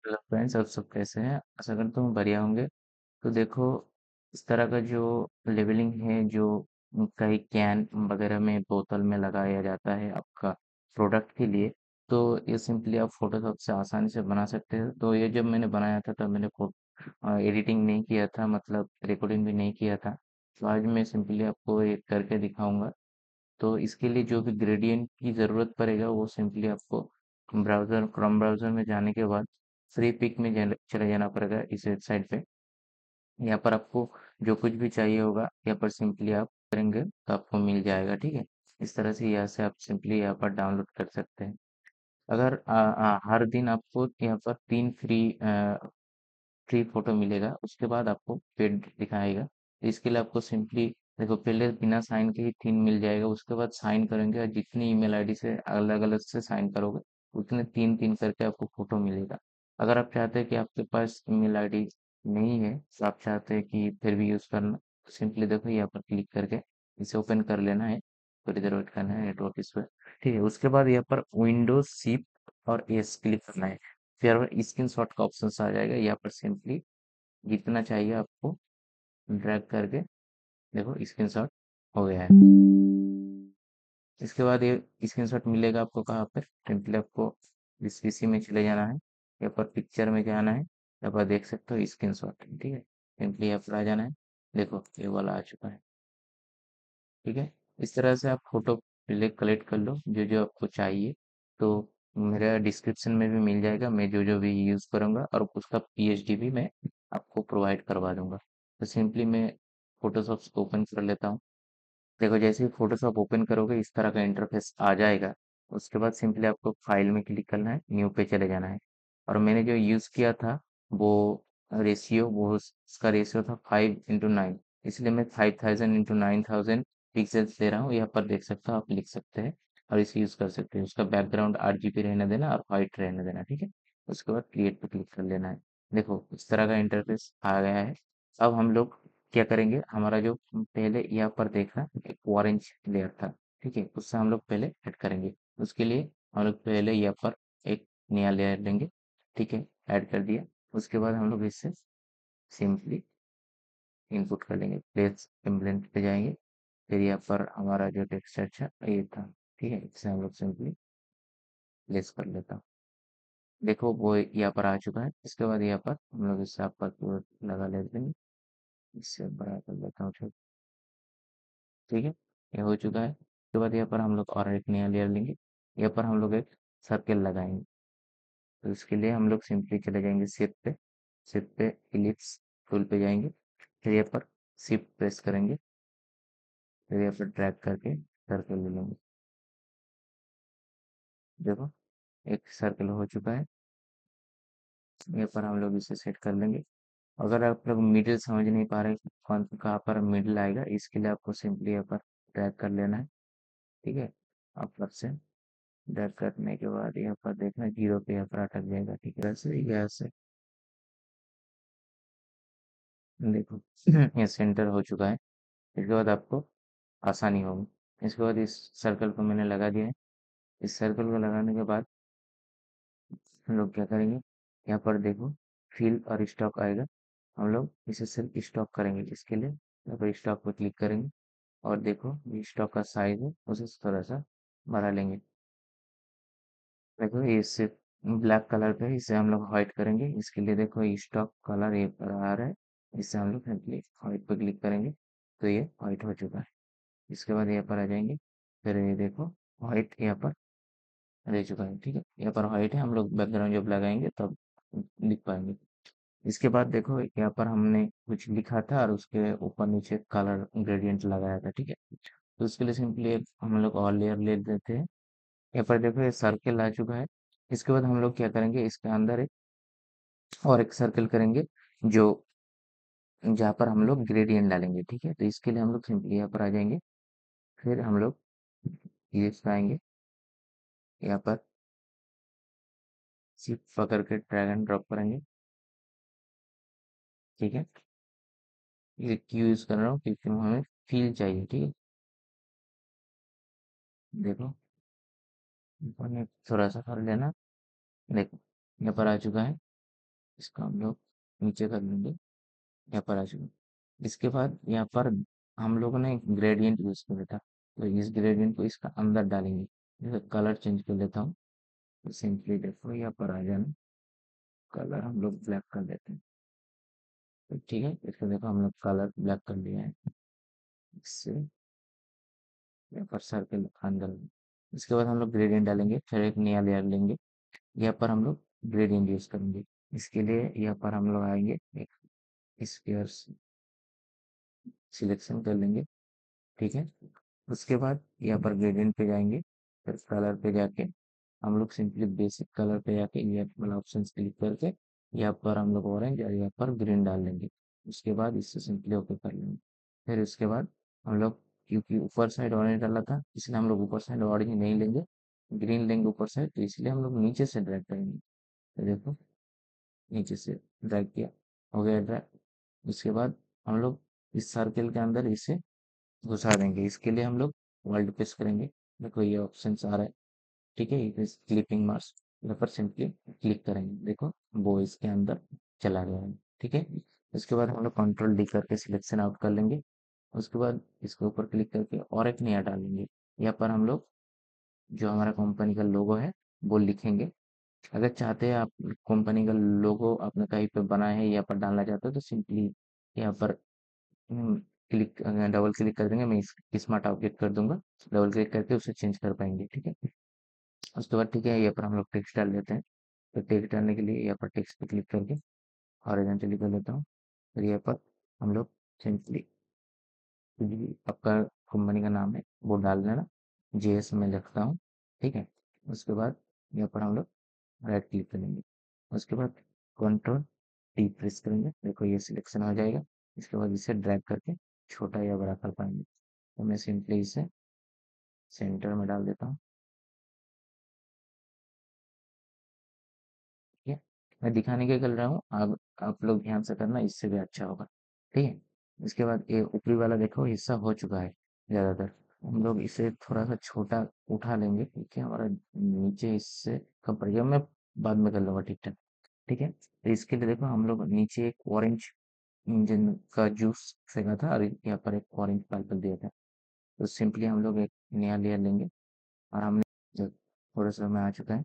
Hello friends, आप सब कैसे हैं? आशा करता हूँ बढ़िया होंगे। तो देखो, इस तरह का जो लेबलिंग है, जो कई कैन वगैरह में बोतल में लगाया जाता है आपका प्रोडक्ट के लिए, तो ये सिंपली आप फोटोशॉप से आसानी से बना सकते हैं। तो ये जब मैंने बनाया था तब मैंने एडिटिंग नहीं किया था, मतलब रिकॉर्डिंग भी नहीं किया था। तो आज मैं सिंपली आपको ये करके दिखाऊंगा। तो इसके लिए जो भी ग्रेडियंट की ज़रूरत पड़ेगा वो सिंपली आपको ब्राउज़र क्रोम ब्राउज़र में जाने के बाद फ्री पिक में चले जाना पड़ेगा इस वेबसाइट पे। यहाँ पर आपको जो कुछ भी चाहिए होगा यहाँ पर सिंपली आप करेंगे तो आपको मिल जाएगा, ठीक है। इस तरह से यहाँ से आप सिंपली यहाँ पर डाउनलोड कर सकते हैं। अगर हर दिन आपको यहाँ पर 3 फ्री फोटो मिलेगा, उसके बाद आपको पेड दिखाएगा। तो इसके लिए आपको सिंपली देखो, पहले बिना साइन के ही 3 मिल जाएगा, उसके बाद साइन करेंगे और जितनी ईमेल आईडी से अलग अलग से साइन करोगे उतने 3 3 करके आपको फोटो मिलेगा। अगर आप चाहते हैं कि आपके पास ईमेल आईडी नहीं है, तो आप चाहते हैं कि फिर भी यूज करना, तो सिंपली देखो यहाँ पर क्लिक करके इसे ओपन कर लेना है। थोड़ी देर वेट करना है, नेटवर्क इस पर। ठीक है, उसके बाद यहाँ पर विंडोज शिफ्ट और एस क्लिक करना है। फिर स्क्रीन शॉट का ऑप्शन आ जाएगा, यहाँ पर सिंपली जितना चाहिए आपको ड्रैग करके देखो स्क्रीनशॉट हो गया है। इसके बाद ये स्क्रीनशॉट मिलेगा आपको कहाँ पर, सिंपली आपको इस पीसी में चले जाना है, यहाँ पर पिक्चर में जाना है, यहाँ पर देख सकते हो स्क्रीनशॉट, ठीक है। सिंपली यहाँ पर आ जाना है। देखो ये वाला आ चुका है, ठीक है। इस तरह से आप फोटो पहले कलेक्ट कर लो जो जो आपको चाहिए। तो मेरा डिस्क्रिप्शन में भी मिल जाएगा, मैं जो जो भी यूज़ करूँगा, और उसका पीएचडी भी मैं आपको प्रोवाइड करवा दूंगा। तो सिंपली मैं फोटोशॉप ओपन कर लेता हूँ। देखो, जैसे ही फोटोशॉप ओपन करोगे इस तरह का इंटरफेस आ जाएगा। उसके बाद सिंपली आपको फाइल में क्लिक करना है, न्यू पे चले जाना है। और मैंने जो यूज़ किया था वो रेशियो, वो उसका रेशियो था 5:9। इसलिए मैं 5000 × 9000 पिक्सल्स दे रहा हूँ। यहाँ पर देख सकते हो, आप लिख सकते हैं और इसे यूज़ कर सकते हैं। उसका बैकग्राउंड RGB रहने देना और वाइट रहने देना, ठीक है। उसके बाद क्रिएट पे क्लिक कर लेना है। देखो इस तरह का इंटरफेस आ गया है। अब हम लोग क्या करेंगे, हमारा जो पहले यहाँ पर देखा एक ऑरेंज लेयर था, ठीक है, उससे हम लोग पहले ऐड करेंगे। उसके लिए हम लोग पहले यहाँ पर एक नया लेयर लेंगे, ठीक है, ऐड कर दिया। उसके बाद हम लोग इससे सिंपली इनपुट कर लेंगे, प्लेस टेम्पलेट पे जाएंगे। फिर यहाँ पर हमारा जो टेक्स्ट अच्छा ये था, ठीक है, इसे हम लोग सिंपली प्लेस कर लेता हूँ। देखो वो यहाँ पर आ चुका है। इसके बाद यहाँ पर हम लोग इससे आप पर लगा लेते हैं, इससे बड़ा कर लेता हूँ, ठीक है। ये हो चुका है। उसके बाद यहाँ पर हम लोग और एक नया लेयर लेंगे। यहाँ पर हम लोग एक सर्कल लगाएंगे। तो इसके लिए हम लोग सिंपली चले जाएंगे शिफ्ट पे इलिप्स टूल पे जाएंगे। फिर यहाँ पर शिफ्ट प्रेस करेंगे, फिर यहाँ पर ड्रैग करके सर्कल ले लेंगे। देखो एक सर्कल हो चुका है। यहाँ पर हम लोग इसे सेट कर लेंगे। अगर आप लोग मिडिल समझ नहीं पा रहे कि कौन कहाँ पर मिडिल आएगा, इसके लिए आपको सिंपली यहाँ पर ड्रैग कर लेना है, ठीक है। अपर से ड्रैग करने के बाद यहाँ पर देखना जीरो पे यहाँ पर अटक जाएगा, ठीक है। वैसे यहाँ से देखो ये सेंटर हो चुका है। इसके बाद आपको आसानी होगी। इसके बाद इस सर्कल को मैंने लगा दिया है। इस सर्कल को लगाने के बाद हम लोग क्या करेंगे, यहाँ पर देखो फिल और स्टॉक आएगा। हम लोग इसे सिर्फ स्टॉक करेंगे। इसके लिए यहाँ पर स्टॉक पर क्लिक करेंगे और देखो ये स्टॉक का साइज है उसे थोड़ा सा बढ़ा लेंगे। देखो ये सिर्फ ब्लैक कलर पे है, इसे हम लोग व्हाइट करेंगे। इसके लिए देखो स्टॉक कलर ये पर आ रहा है, इससे हम लोग सिंपली व्हाइट पे क्लिक करेंगे तो ये व्हाइट हो चुका है। इसके बाद यहाँ पर आ जाएंगे, फिर ये देखो व्हाइट यहाँ पर रह चुका है, ठीक है। यहाँ पर व्हाइट है, हम लोग बैकग्राउंड जब लगाएंगे तब लिख पाएंगे। इसके बाद देखो यहाँ पर हमने कुछ लिखा था और उसके ऊपर नीचे कलर ग्रेडियंट लगाया था, ठीक है। तो उसके लिए सिंपली हम लोग और लेयर ले लेते हैं। यहाँ पर देखो ये सर्किल आ चुका है। इसके बाद हम लोग क्या करेंगे, इसके अंदर एक और एक सर्कल करेंगे जो जहाँ पर हम लोग ग्रेडियंट डालेंगे, ठीक है। तो इसके लिए हम लोग सिंपली यहाँ पर आ जाएंगे। फिर हम लोग ये आएंगे, यहाँ पर शिफ्ट पकड़ के ड्रैग एंड ड्रॉप करेंगे, ठीक है। ये क्यों यूज कर रहा हूँ, क्योंकि हमें फील चाहिए, ठीक है। देखो ऊपर में थोड़ा सा कर लेना। देखो यहाँ पर आ चुका है। इसका हम लोग नीचे कर लेंगे, यहाँ पर आ चुका। इसके बाद यहाँ पर हम लोगों ने ग्रेडियंट यूज किया था, तो इस ग्रेडियंट को इसका अंदर डालेंगे। जैसे कलर चेंज कर लेता हूँ, तो सिंपली देखो यहाँ पर आ जाना, कलर हम लोग ब्लैक कर देते हैं। तो ठीक है, इसको देखो हम लोग कलर ब्लैक कर लिया है। इससे यहाँ पर सर्कल अंदर, इसके बाद हम लोग ग्रेडियंट डालेंगे, फिर एक नया लेयर लेंगे। यहाँ पर हम लोग ग्रेडियंट यूज करेंगे। इसके लिए यहाँ पर हम लोग आएंगे, एक स्फीयर सिलेक्शन कर लेंगे। ठीक है, उसके बाद यहाँ पर ग्रेडियंट पे जाएंगे, फिर कलर पे जाके हम लोग सिंपली बेसिक कलर पे जाके ये वाला ऑप्शन क्लिक करके यहाँ पर हम लोग ऑरेंज और यहाँ पर ग्रीन डाल लेंगे। उसके बाद इससे सिंपली ओके कर लेंगे। फिर उसके बाद हम लोग, क्योंकि ऊपर साइड ऑरेंज डाला था इसलिए हम लोग ऊपर साइड ऑरेंज नहीं लेंगे, ग्रीन लेंगे ऊपर साइड, तो इसलिए हम लोग नीचे से ड्रैग करेंगे। तो देखो नीचे से ड्रैग किया, हो गया ड्रैग। उसके बाद हम लोग इस सर्कल के अंदर इसे घुसा देंगे। इसके लिए हम लोग वर्ल्ड प्रेस करेंगे। देखो ये ऑप्शन आ रहा है, ठीक है, ये क्लिपिंग मार्क्स, यहाँ पर सिंपली क्लिक करेंगे। देखो वो इसके अंदर चला गया है। ठीक है, इसके बाद हम लोग कंट्रोल डी करके सिलेक्शन आउट कर लेंगे। उसके बाद इसके ऊपर क्लिक करके और एक नया डालेंगे। यहाँ पर हम लोग जो हमारा कंपनी का लोगो है वो लिखेंगे। अगर चाहते हैं आप कंपनी का लोगो अपने कहीं पे बनाए है यहाँ पर डालना चाहते हो, तो सिंपली यहाँ पर क्लिक, डबल क्लिक कर देंगे। मैं स्मार्ट आउटलेट कर दूंगा, डबल क्लिक करके उसे चेंज कर पाएंगे। ठीक है, उसके बाद ठीक है, यहाँ पर हम लोग टेक्स्ट डाल देते हैं। तो टेक्स्ट डालने के लिए यहाँ पर टेक्स्ट पे क्लिक करके हॉरिजॉन्टली कर लेता हूँ। फिर यहाँ पर हम लोग सिंपली जो भी आपका कंपनी का नाम है वो डाल देना, जेएस में लिखता हूँ। ठीक है, उसके बाद यहाँ पर हम लोग राइट क्लिक करेंगे। उसके बाद कंट्रोल टी प्रेस करेंगे, देखो ये सिलेक्शन हो जाएगा। इसके बाद इसे ड्रैग करके छोटा या बड़ा कर पाएंगे। तो मैं सिंपली इसे सेंटर में डाल देता हूँ। ठीक है, मैं दिखाने के लिए कर रहा हूँ, आप लोग ध्यान से करना, इससे भी अच्छा होगा। ठीक है, इसके बाद ये ऊपरी वाला देखो हिस्सा हो चुका है ज्यादातर। हम लोग इसे थोड़ा सा छोटा उठा लेंगे, क्योंकि हमारा नीचे इससे कम पड़ गया। मैं बाद में कर लूंगा ठीक ठाक। ठीक है, तो इसके लिए देखो हम लोग नीचे एक ऑरेंज इंजन का जूस फेंका था और यहाँ पर एक ऑरेंज पाइप दिया था। तो सिंपली हम लोग एक नया लेयर लेंगे, और हमने जो थोड़ा सा में आ चुका है।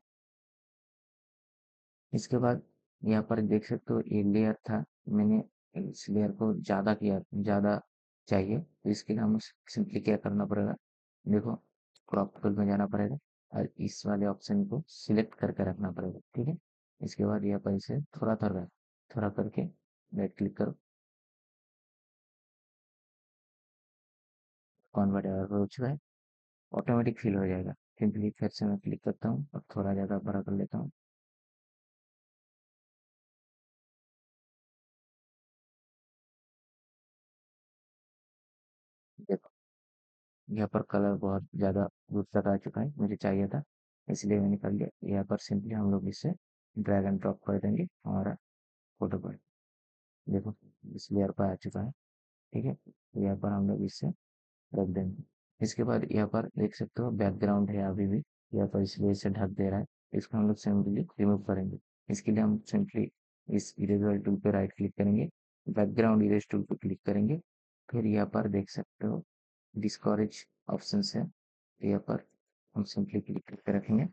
इसके बाद यहाँ पर देख सकते हो ये लेयर था, मैंने इस लेयर को ज़्यादा किया, ज़्यादा चाहिए, तो इसके लिए हमें सिंपली क्या करना पड़ेगा, देखो क्रॉप टूल में जाना पड़ेगा और इस वाले ऑप्शन को सिलेक्ट करके रखना पड़ेगा। ठीक है, इसके बाद यहाँ पर इसे थोड़ा थोड़ा थोड़ा करके राइट क्लिक करो, कन्वर्ट हो चुका है, ऑटोमेटिक फिल हो जाएगा। सिंपली फिर से मैं क्लिक करता हूँ और थोड़ा ज़्यादा बड़ा कर लेता हूँ। देखो यहाँ पर कलर बहुत ज़्यादा दूर तक आ चुका है, मुझे चाहिए था इसलिए मैंने कर लिया। यहाँ पर सिंपली हम लोग इसे ड्रैग एंड ड्रॉप कर देंगे हमारा फोटो पर। देखो इस लेयर पर आ चुका है। ठीक है, तो यहाँ पर हम लोग इसे रख देंगे। इसके बाद यहाँ पर देख सकते हो बैकग्राउंड है अभी भी, यहाँ पर इसलिए इसे ढक दे रहा है। इसको हम लोग सिंपली रिमूव करेंगे। इसके लिए हम सिंपली इस इरेजर टूल पे राइट क्लिक करेंगे, बैकग्राउंड इरेज टूल पे क्लिक करेंगे। फिर यहाँ पर देख सकते हो डिस्करेज ऑप्शन है, तो यहाँ पर हम सिंपली क्लिक करके रखेंगे।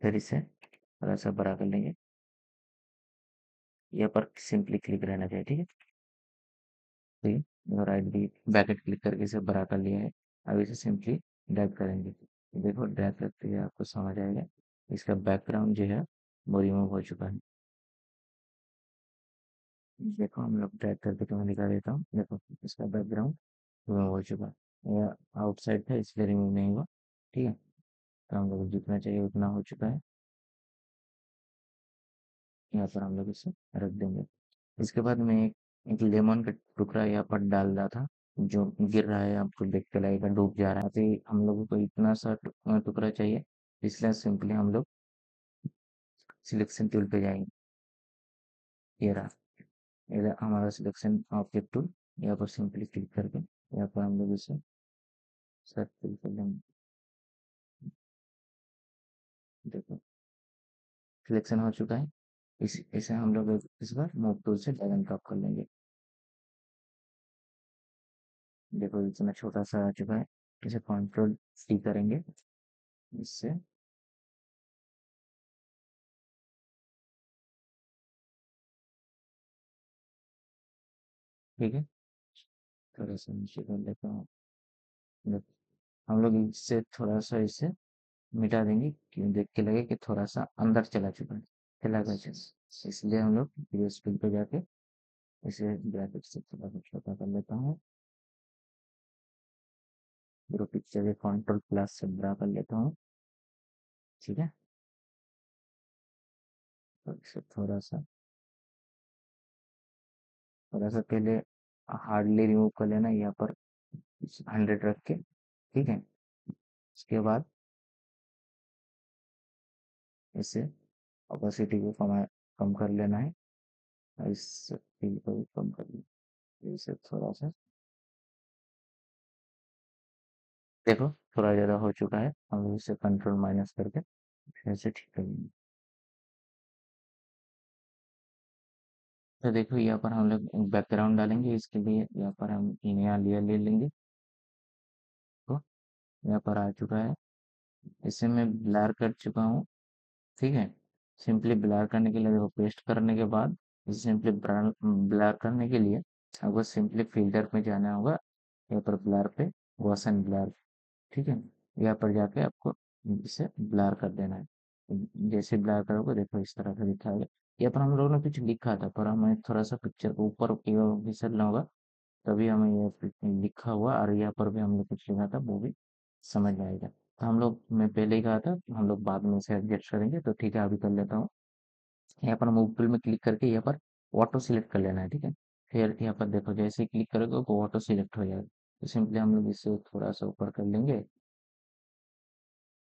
फिर इसे थोड़ा सा बड़ा कर लेंगे, यहाँ पर सिंपली क्लिक रहना चाहिए। ठीक है, ठीक है, राइट भी बैकेट क्लिक करके इसे बड़ा कर लिया है। अब इसे सिंपली ड्रैग करेंगे, देखो ड्रैग करते हुए आपको समझ आएगा इसका बैकग्राउंड जो है वो रिमूव हो चुका है। देखो हम लोग ड्रैग करके तुम्हें दिखा देता हूँ, देखो इसका बैकग्राउंड रिमूव हो चुका है। यह आउटसाइड था इसलिए रिमूव नहीं हुआ। ठीक है, तो हम लोग जितना चाहिए उतना हो चुका है। यहाँ पर हम लोग इसे रख देंगे। इसके बाद मैं एक लेमन का टुकड़ा यहाँ पर डाल रहा था, जो गिर रहा है, आपको देख के लगेगा डूब जा रहा है। तो हम लोगों को इतना सा टुकड़ा चाहिए, इसलिए सिंपली हम लोग सिलेक्शन टूल पे जाएंगे। ये रहा, ये रहा हमारा सिलेक्शन ऑब्जेक्ट टूल। यहाँ पर सिंपली क्लिक करके यहाँ पर हम लोग इसे सर्कल कर लेंगे। देखो सिलेक्शन हो चुका है। इसे हम लोग इस बार मूव टूल से ड्रैग एंड ड्रॉप कर लेंगे। देखो इतना छोटा सा आ चुका है। इसे कंट्रोल सी करेंगे इससे। ठीक है, थोड़ा सा नीचे कर लेता हूँ। देखो, हम लोग इससे थोड़ा सा इसे मिटा देंगे क्यों, देख के लगे कि थोड़ा सा अंदर चला चुका है, चला गया इसलिए हम लोग वीडियो स्क्रीन पे जाके इसे ग्राफिक्स से थोड़ा सा छोटा कर लेता हूँ। पूरा पिक्चर के कंट्रोल प्लस से बड़ा कर लेता हूँ। ठीक है, तो इसे थोड़ा सा पहले हार्डली रिमूव कर लेना यहाँ पर 100 रख के। ठीक है, उसके बाद इसे ऑपेसिटी को कम कर लेना है और इस फील को भी कम कर लेना। इसे थोड़ा सा देखो, थोड़ा ज़्यादा हो चुका है, हम लोग इसे कंट्रोल माइनस करके फिर से ठीक करेंगे। तो देखो यहाँ पर हम लोग बैकग्राउंड डालेंगे, इसके लिए यहाँ पर हम नया लेयर ले लेंगे। तो यहाँ पर आ चुका है, इसे मैं ब्लर कर चुका हूँ। ठीक है, सिंपली ब्लर करने के लिए देखो, पेस्ट करने के बाद इसे सिंपली ब्लर करने के लिए आपको सिंपली फिल्टर में जाना होगा, यहाँ पर ब्लर पे गॉसियन ब्लर। ठीक है, यहाँ पर जाके आपको इसे ब्लर कर देना है। जैसे ब्लर करोगे देखो इस तरह से दिखाएगा। यहाँ पर हम लोगों ने कुछ लिखा था, पर हमें थोड़ा सा पिक्चर को ऊपर घिसलना होगा, तभी हमें ये लिखा हुआ और यहाँ पर भी हम लोग कुछ लिखा था वो भी समझ में आएगा। तो हम लोग, मैं पहले ही कहा था हम लोग बाद में इसे एडजस्ट करेंगे, तो ठीक है अभी कर लेता हूँ। यहाँ पर मूव टूल में क्लिक करके यहाँ पर ऑटो सिलेक्ट कर लेना है। ठीक है, फिर यहाँ पर देखो जैसे ही क्लिक करोगे वो ऑटो सिलेक्ट हो जाएगा। तो सिंपली हम लोग इसे थोड़ा सा ऊपर कर लेंगे।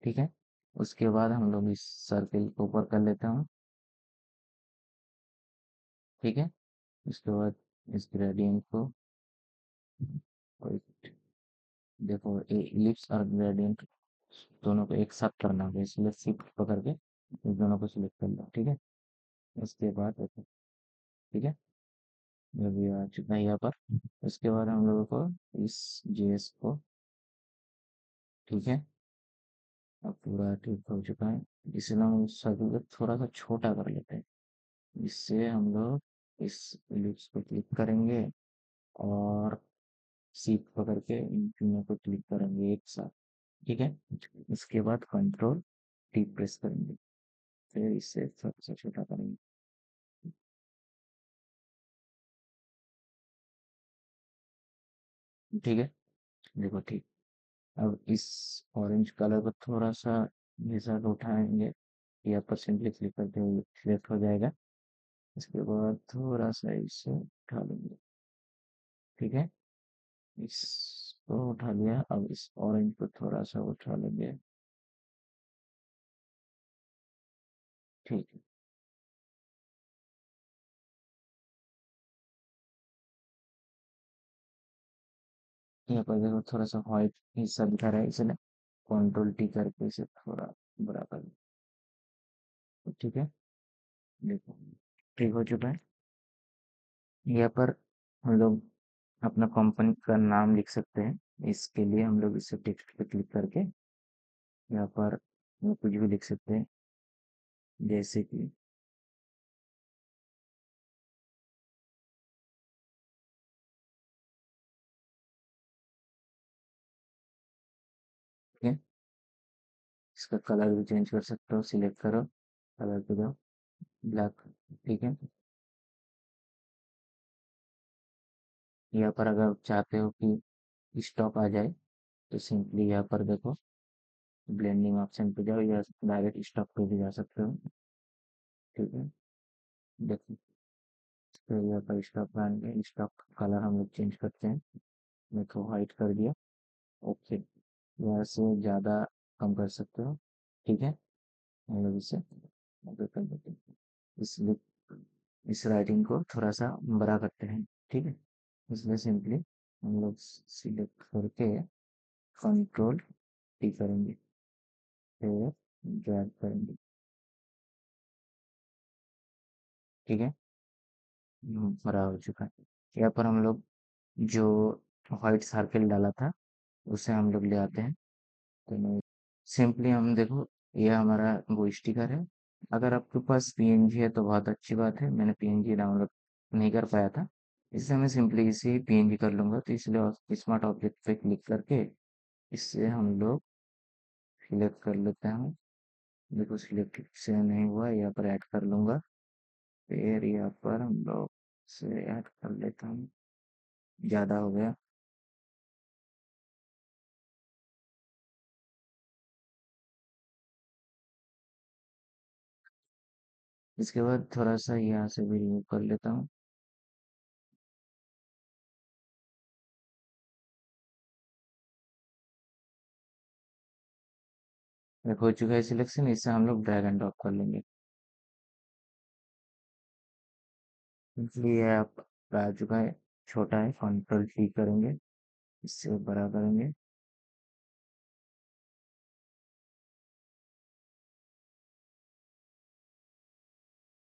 ठीक है, उसके बाद हम लोग इस सर्किल को ऊपर कर लेते हैं। ठीक है, उसके बाद इस ग्रेडियंट को, और देखो इलिप्स और ग्रेडियंट दोनों को एक साथ करना होगा, इसलिए शिफ्ट पकड़ के इस दोनों को सिलेक्ट कर लो। ठीक है, उसके बाद देखो, ठीक है, ये भी आ चुका है यहाँ पर। उसके बाद हम लोगों को इस जेएस को, ठीक है, अब पूरा ठीक हो चुका है। इसे ना हम सर्कल को थोड़ा सा छोटा कर लेते हैं। इससे हम लोग इस इलिप्स को क्लिक करेंगे और शिफ्ट पकड़ के इन तीनों को क्लिक करेंगे एक साथ। ठीक है, उसके बाद कंट्रोल टी प्रेस करेंगे, फिर इससे थोड़ा सा छोटा करेंगे। ठीक है, देखो ठीक। अब इस ऑरेंज कलर को थोड़ा सा ये साथ उठाएंगे, या पर सिंपली क्लिक करते हुए सिलेक्ट हो जाएगा। इसके बाद थोड़ा सा इसे उठा लेंगे। ठीक है, इसको उठा लिया, अब इस ऑरेंज को थोड़ा सा उठा लेंगे। ठीक है, यहाँ पर देखो थोड़ा सा व्हाइट हिस्सा दिखा रहा है, इसलिए कंट्रोल टी करके इसे थोड़ा बड़ा कर लो। ठीक है, देखो ठीक हो चुका है। यहाँ पर हम लोग अपना कंपनी का नाम लिख सकते हैं। इसके लिए हम लोग इसे टेक्स्ट पे क्लिक करके यहाँ पर कुछ भी लिख सकते हैं, जैसे कि, ठीक है, इसका कलर भी चेंज कर सकते हो, सिलेक्ट करो, कलर पे जाओ, ब्लैक। ठीक है, यहाँ पर अगर आप चाहते हो कि स्टॉक आ जाए, तो सिंपली यहाँ पर देखो ब्लेंडिंग ऑप्शन पे जाओ, या डायरेक्ट स्टॉक पे भी जा सकते हो। ठीक है, देखो फिर यहाँ पर स्टॉक ब्रांड में स्टॉक कलर हम लोग चेंज करते हैं। देखो व्हाइट कर दिया। ओके, यहाँ से ज़्यादा कम कर सकते हो। ठीक है, हम लोग इसे ओके कर देते हैं। इसलिए इस राइटिंग को थोड़ा सा बड़ा करते हैं। ठीक है, इसलिए सिंपली हम लोग सिलेक्ट करके कंट्रोल टी करेंगे, फिर ड्रैग करेंगे। ठीक है। हरा हो चुका है। यहाँ पर हम लोग जो व्हाइट सर्कल डाला था उसे हम लोग ले आते हैं। तो सिंपली हम देखो, ये हमारा वो स्टिकर है। अगर आपके पास पीएनजी है तो बहुत अच्छी बात है, मैंने पीएनजी डाउनलोड नहीं कर पाया था, इससे मैं सिंपली इसे पीएनजी कर लूंगा। तो इसलिए स्मार्ट ऑब्जेक्ट पे क्लिक करके इससे हम लोग सिलेक्ट कर लेते हैं। देखो सिलेक्ट से नहीं हुआ, यहाँ पर ऐड कर लूंगा। फिर यहाँ पर हम लोग से ऐड कर लेता हूँ, ज़्यादा हो गया। इसके बाद थोड़ा सा यहाँ से भी रिमूव कर लेता हूँ। देखो हो चुका है सिलेक्शन, इससे हम लोग ड्रैग एंड ड्रॉप कर लेंगे। इसलिए आप आ चुका है, छोटा है, कंट्रोल टी करेंगे, इससे बड़ा करेंगे।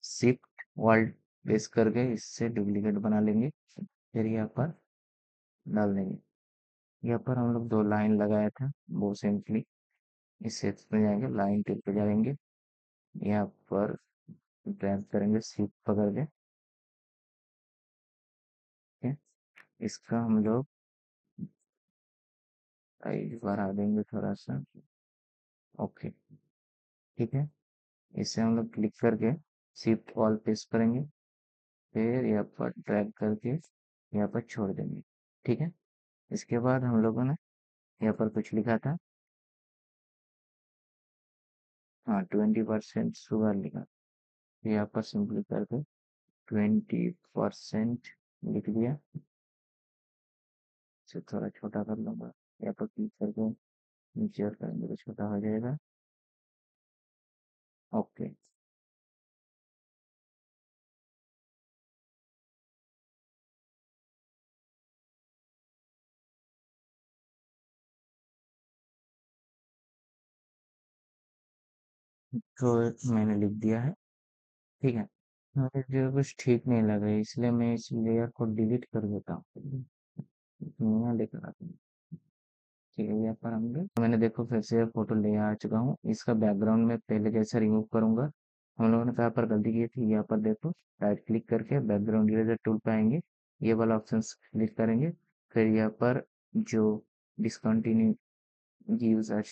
शिफ्ट वर्ल्ड प्रेस करके इससे डुप्लीकेट बना लेंगे। फिर यहाँ पर डाल देंगे। यहाँ पर हम लोग दो लाइन लगाया था, वो सिंपली इस सेक्स में जाएंगे, लाइन टिप पे जाएंगे, यहाँ पर ड्रैग करेंगे शिफ्ट पकड़ के। ठीक है? इसका हम लोग साइज बढ़ा देंगे थोड़ा सा। ओके, ठीक है। इसे हम लोग क्लिक करके शिफ्ट ऑल प्रेस करेंगे, फिर यहाँ पर ड्रैग करके यहाँ पर छोड़ देंगे। ठीक है। इसके बाद हम लोगों ने यहाँ पर कुछ लिखा था, हाँ 20% शुगर लिखा, तो यहाँ पर सिंपली करके 20% लिख दिया। इसे थोड़ा छोटा कर लूंगा, यहाँ पर क्लिक करके नीचे और करेंगे तो छोटा हो जाएगा। ओके। तो मैंने लिख दिया है। ठीक है। मुझे कुछ ठीक नहीं लग रहा है, इसलिए मैं इस लेयर को डिलीट कर देता हूँ। नया लेकर आता हूँ। ठीक है, यहाँ पर हम लोग, तो मैंने देखो फिर से फोटो ले आ चुका हूँ। इसका बैकग्राउंड में पहले जैसा रिमूव करूंगा। हम लोगों ने कहाँ पर गलती की थी, यहाँ पर देखो राइट क्लिक करके बैकग्राउंड इरेजर टूल पे आएंगे, ये वाला ऑप्शन क्लिक करेंगे। फिर यहाँ पर जो डिसकंटिन्यू यूजर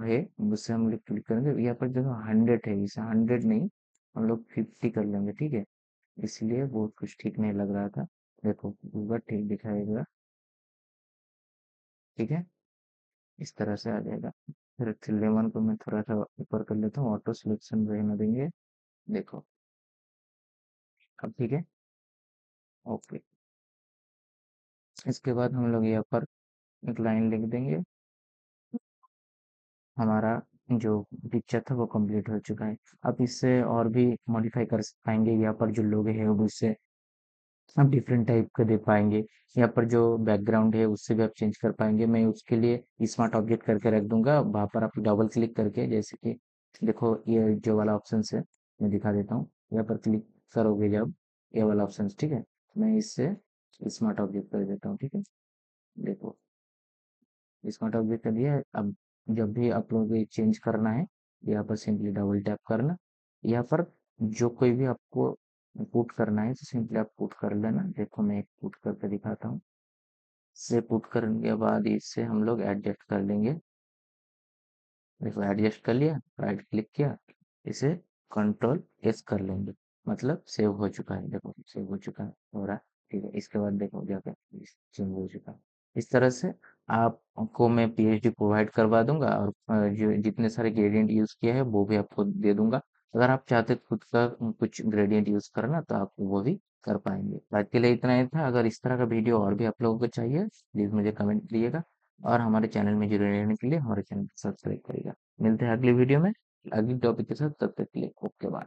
है उससे हम लोग क्लिक करेंगे। यहाँ पर देखो 100 है, इसे 100 नहीं, हम लोग 50 कर लेंगे। ठीक है। इसलिए वो कुछ ठीक नहीं लग रहा था। देखो ऊपर ठीक दिखाएगा। ठीक है, इस तरह से आ जाएगा। फिर लेमन को मैं थोड़ा सा ऊपर कर लेता हूँ, ऑटो सिलेक्शन रहने देंगे। देखो अब ठीक है। ओके। इसके बाद हम लोग यहाँ पर एक लाइन लिख देंगे, हमारा जो पिक्चर था वो कंप्लीट हो चुका है। अब इससे और भी मॉडिफाई कर पाएंगे, यहाँ पर जो लोग हैं वो इससे आप डिफरेंट टाइप का दे पाएंगे। यहाँ पर जो बैकग्राउंड है उससे भी आप चेंज कर पाएंगे। मैं उसके लिए स्मार्ट ऑब्जेक्ट करके रख दूंगा, वहां पर आप डबल क्लिक करके, जैसे कि देखो ये जो वाला ऑप्शन है मैं दिखा देता हूँ। यहाँ पर क्लिक करोगे जब, ये वाला ऑप्शन, ठीक है, मैं इससे स्मार्ट ऑब्जेक्ट कर देता हूँ। ठीक है, देखो स्मार्ट ऑब्जेक्ट कर दिया है। अब जब भी आप लोगों को ये चेंज करना है, यहाँ पर सिंपली डबल टैप करना। यहाँ पर जो कोई भी आपको पुट करना है तो सिंपली आप पुट कर लेना। देखो मैं एक पुट करके दिखाता हूँ। से पुट करने के बाद इससे हम लोग एडजस्ट कर लेंगे। देखो एडजस्ट कर लिया, राइट क्लिक किया, इसे कंट्रोल एस कर लेंगे, मतलब सेव हो चुका है। देखो सेव हो चुका है, हो रहा है। ठीक है, इसके बाद देखो जाकर सेव हो चुका है। इस तरह से आपको मैं पीएचडी प्रोवाइड करवा दूंगा, और जो जितने सारे ग्रेडियंट यूज किया है वो भी आपको दे दूंगा। अगर आप चाहते खुद का कुछ ग्रेडियंट यूज करना तो आप वो भी कर पाएंगे। आज के लिए इतना ही था। अगर इस तरह का वीडियो और भी आप लोगों को चाहिए, प्लीज मुझे कमेंट करिएगा, और हमारे चैनल में जुड़े रहने के लिए हमारे चैनल को सब्सक्राइब करिएगा। मिलते हैं अगली वीडियो में अगली टॉपिक के साथ, तब तक के लिए ओके बाय।